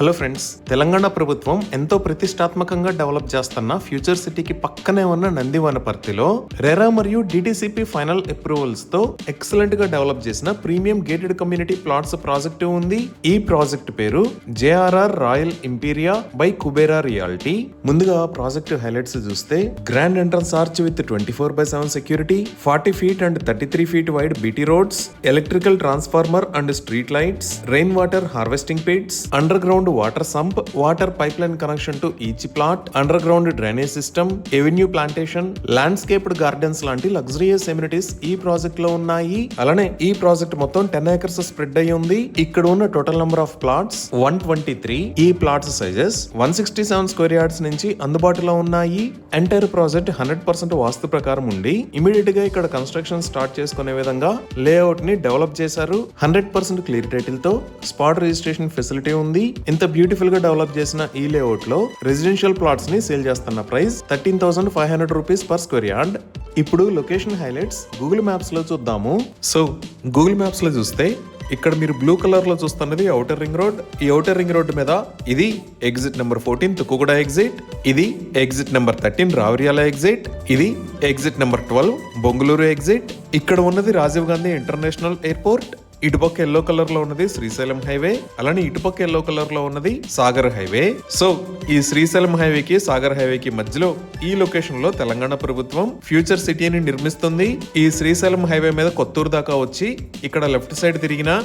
Hello friends, Telangana ప్రభుత్వం ఎంతో ప్రతిష్టాత్మకంగా డెవలప్ చేస్తున్న ఫ్యూచర్ సిటీకి పక్కనే ఉన్న నందివనపర్తిలో రెరా మరియు డిటిసిపి ఫైనల్ అప్రూవల్స్ తో ఎక్సలెంట్ గా డెవలప్ చేసిన premium gated community plots project ఉంది. ఈ ప్రాజెక్ట్ పేరు JRR royal Imperia by Kubera reality. ముందుగా ప్రాజెక్ట్ హైలైట్స్ చూస్తే grand entrance arch with 24/7 security, 40 feet and 33 feet wide BT roads, electrical transformer and street lights, rain water harvesting pits, underground water sump, water pipeline connection to each plot, underground drainage system, avenue plantation, landscaped gardens లాంటి luxurious amenities ఈ project లో ఉన్నాయి. అలానే ఈ project మొత్తం 10 acres spread అయ్యి ఉంది. ఇక్కడ ఉన్న టోటల్ నెంబర్ ఆఫ్ ప్లాట్స్ 123. ఈ ప్లాట్స్ సైజెస్ 167 స్క్వేర్ యార్డ్స్ నుంచి అందుబాటులో ఉన్నాయి. ఎంటైర్ ప్రాజెక్ట్ 100% వాస్తు ప్రకారం ఉండి ఇమీడియట్ గా ఇక్కడ కన్స్ట్రక్షన్ స్టార్ట్ చేసుకునే విధంగా లేఅవుట్ ని డెవలప్ చేశారు. 100% క్లియర్ టైటిల్ తో స్పాట్ రిజిస్ట్రేషన్ ఫెసిలిటీ ఉంది. ఇంత బ్యూటిఫుల్ గా డెవలప్ చేసిన ఈ లేఅవుట్ లో రెసిడెన్షియల్ ప్లాట్స్ ని సేల్ చేస్తున్న price 13,500 rupees per square yard. ఇప్పుడు లొకేషన్ హైలైట్స్ గూగుల్ మ్యాప్స్ లో చూద్దాము. సో గూగుల్ మ్యాప్స్ లో చూస్తే ఇక్కడ మీరు బ్లూ కలర్ లో చూస్తున్నది ఔటర్ రింగ్ రోడ్. ఈ ఔటర్ రింగ్ రోడ్ మీద ఇది ఎగ్జిట్ నెంబర్ 14 తుక్కుగూడ ఎగ్జిట్, ఇది ఎగ్జిట్ నెంబర్ 13 రావురియాల ఎగ్జిట్, ఇది ఎగ్జిట్ నెంబర్ 12 బొంగుళూరు ఎగ్జిట్. ఇక్కడ ఉన్నది రాజీవ్ గాంధీ ఇంటర్నేషనల్ ఎయిర్పోర్ట్. ఇటుపక్క ఎల్లో కలర్ లో ఉన్నది శ్రీశైలం హైవే, అలానే ఇటుపక్క ఎల్లో కలర్ లో ఉన్నది సాగర్ హైవే. సో ఈ శ్రీశైలం హైవేకి సాగర్ హైవేకి మధ్యలో ఈ లొకేషన్ లో తెలంగాణ ప్రభుత్వం ఫ్యూచర్ సిటీని నిర్మిస్తుంది. ఈ శ్రీశైలం హైవే మీద కొత్తూరు దాకా వచ్చి ఇక్కడ లెఫ్ట్ సైడ్ తిరిగినా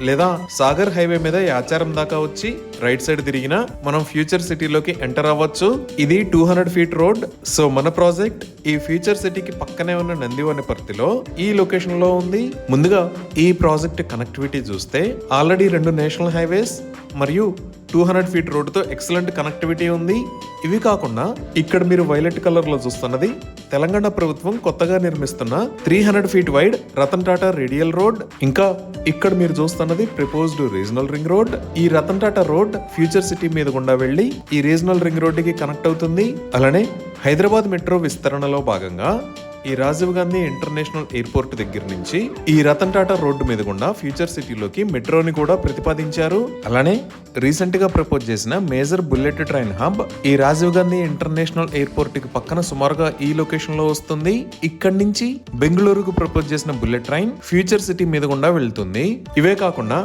లేదా సాగర్ హైవే మీద యాచారం దాకా వచ్చి రైట్ సైడ్ తిరిగినా మనం ఫ్యూచర్ సిటీలోకి ఎంటర్ అవ్వచ్చు. ఇది 200 feet రోడ్. సో మన ప్రాజెక్ట్ ఈ ఫ్యూచర్ సిటీకి పక్కనే ఉన్న నందివనపర్తిలో ఈ లొకేషన్ లో ఉంది. ముందుగా ఈ ప్రాజెక్ట్ కనెక్టివిటీ చూస్తే ఆల్రెడీ 2 నేషనల్ హైవేస్ మరియు 200 feet రోడ్డుతో ఎక్సలెంట్ కనెక్టివిటీ ఉంది. ఇవి కాకుండా ఇక్కడ మీరు వైలెట్ కలర్ లో చూస్తున్నది తెలంగాణ ప్రభుత్వం కొత్తగా నిర్మిస్తున్న 300 feet wide Ratan Tata radial road. ఇంకా ఇక్కడ మీరు చూస్తున్నది ప్రపోజ్డ్ రీజనల్ రింగ్ రోడ్. ఈ Ratan Tata road future city మీద గుండా వెళ్లి ఈ రీజనల్ రింగ్ రోడ్ కి కనెక్ట్ అవుతుంది. అలానే హైదరాబాద్ మెట్రో విస్తరణలో భాగంగా ఈ రాజీవ్ గాంధీ ఇంటర్నేషనల్ ఎయిర్పోర్ట్ దగ్గర నుంచి ఈ రతన్ టాటా రోడ్డు మీద గుండా ఫ్యూచర్ సిటీలోకి మెట్రోని కూడా ప్రతిపాదించారు. అలానే రీసెంట్ గా ప్రపోజ్ చేసిన మేజర్ బుల్లెట్ ట్రైన్ హబ్ ఈ రాజీవ్ గాంధీ ఇంటర్నేషనల్ ఎయిర్పోర్ట్ కి పక్కన సుమారుగా ఈ లొకేషన్ లో వస్తుంది. ఇక్కడి నుంచి బెంగళూరుకు ప్రపోజ్ చేసిన బుల్లెట్ ట్రైన్ ఫ్యూచర్ సిటీ మీద గుండా వెళ్తుంది. ఇవే కాకుండా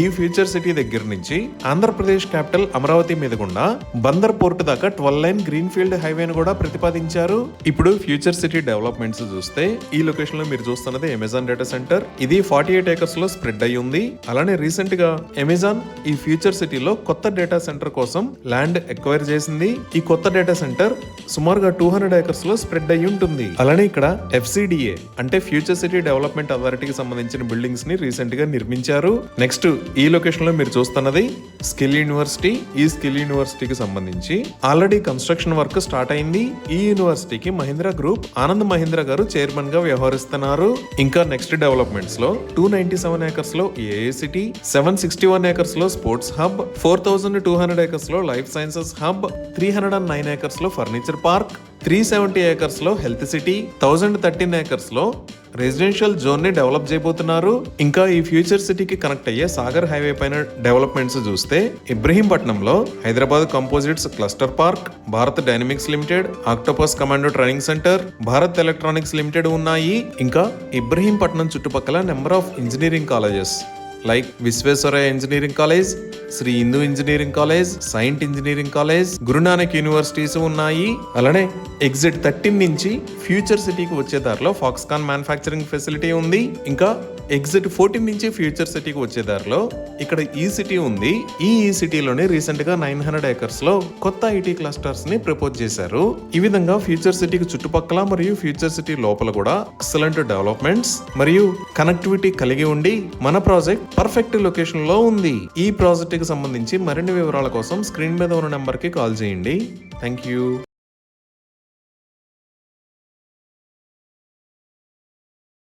ఈ ఫ్యూచర్ సిటీ దగ్గర నుంచి ఆంధ్రప్రదేశ్ క్యాపిటల్ అమరావతి మీద గుండా బందర్ పోర్ట్ దాకా 12 lane గ్రీన్ ఫీల్డ్ హైవేను కూడా ప్రతిపాదించారు. ఇప్పుడు ఫ్యూచర్ సిటీ డెవలప్మెంట్స్ చూస్తే ఈ లొకేషన్ లో మీరు చూస్తున్నది అమెజాన్ డేటా సెంటర్. ఇది 48 acres లో స్ప్రెడ్ అయి ఉంది. అలానే రీసెంట్ గా అమెజాన్ ఈ ఫ్యూచర్ సిటీలో కొత్త డేటా సెంటర్ కోసం ల్యాండ్ ఎక్వైర్ చేసింది. ఈ కొత్త డేటా సెంటర్ సుమారుగా 200 acres లో స్ప్రెడ్ అయి ఉంటుంది. అలానే ఇక్కడ FCDA అంటే ఫ్యూచర్ సిటీ డెవలప్మెంట్ అథారిటీకి సంబంధించిన బిల్డింగ్స్ ని రీసెంట్ గా నిర్మించారు. నెక్స్ట్ ఈ లొకేషన్ లో మీరు చూస్తున్నది స్కిల్ యూనివర్సిటీ. ఈ స్కిల్ యూనివర్సిటీకి సంబంధించి ఆల్రెడీ కన్స్ట్రక్షన్ వర్క్ స్టార్ట్ అయింది. ఈ యూనివర్సిటీకి మహీంద్రా గ్రూప్ ఆనంద్ మహీంద్రా గారు చైర్మన్ గా వ్యవహరిస్తున్నారు. ఇంకా నెక్స్ట్ డెవలప్మెంట్స్ లో 297 acres లో ఏఐసిటీ, 761 acres లో స్పోర్ట్స్ హబ్, 4200 acres లో లైఫ్ సైన్సెస్ హబ్, 309 acres లో ఫర్నిచర్ పార్క్, 370 acres లో హెల్త్ సిటీ, 1013 acres లో రెసిడెన్షియల్ జోన్ ని డెవలప్ చేయబోతున్నారు. ఇంకా ఈ ఫ్యూచర్ సిటీకి కనెక్ట్ అయ్యే సాగర్ హైవే పైన డెవలప్మెంట్స్ చూస్తే ఇబ్రహీంపట్నంలో Hyderabad composites cluster park, Bharat dynamics limited, Octopus commando training centre, Bharat electronics limited ఉన్నాయి. ఇంకా ఇబ్రహీంపట్నం చుట్టుపక్కల number of engineering colleges like Visvesvaraya engineering college, Sri Hindu engineering college, saint engineering college, Guru Nanak universities ఉన్నాయి. అలానే ఎగ్జిట్ 13 నుంచి ఫ్యూచర్ సిటీకి వచ్చే దారిలో ఫాక్స్కాన్ మ్యానుఫ్యాక్చరింగ్ ఫెసిలిటీ ఉంది. ఇంకా ఎగ్జిట్ 14 నుంచి ఫ్యూచర్ సిటీకి వచ్చే దారిలో ఇక్కడ ఈ సిటీ ఉంది. ఈ సిటీలోనే రీసెంట్ గా 900 acres లో కొత్త ఐటీ క్లస్టర్స్ ని ప్రపోజ్ చేశారు. ఈ విధంగా ఫ్యూచర్ సిటీకి చుట్టుపక్కల మరియు ఫ్యూచర్ సిటీ లోపల కూడా ఎక్సలెంట్ డెవలప్మెంట్స్ మరియు కనెక్టివిటీ కలిగి ఉండి మన ప్రాజెక్ట్ పర్ఫెక్ట్ లొకేషన్ లో ఉంది. ఈ ప్రాజెక్ట్ కి సంబంధించి మరిన్ని వివరాల కోసం స్క్రీన్ మీద ఉన్న నెంబర్ కి కాల్ చేయండి. Thank you.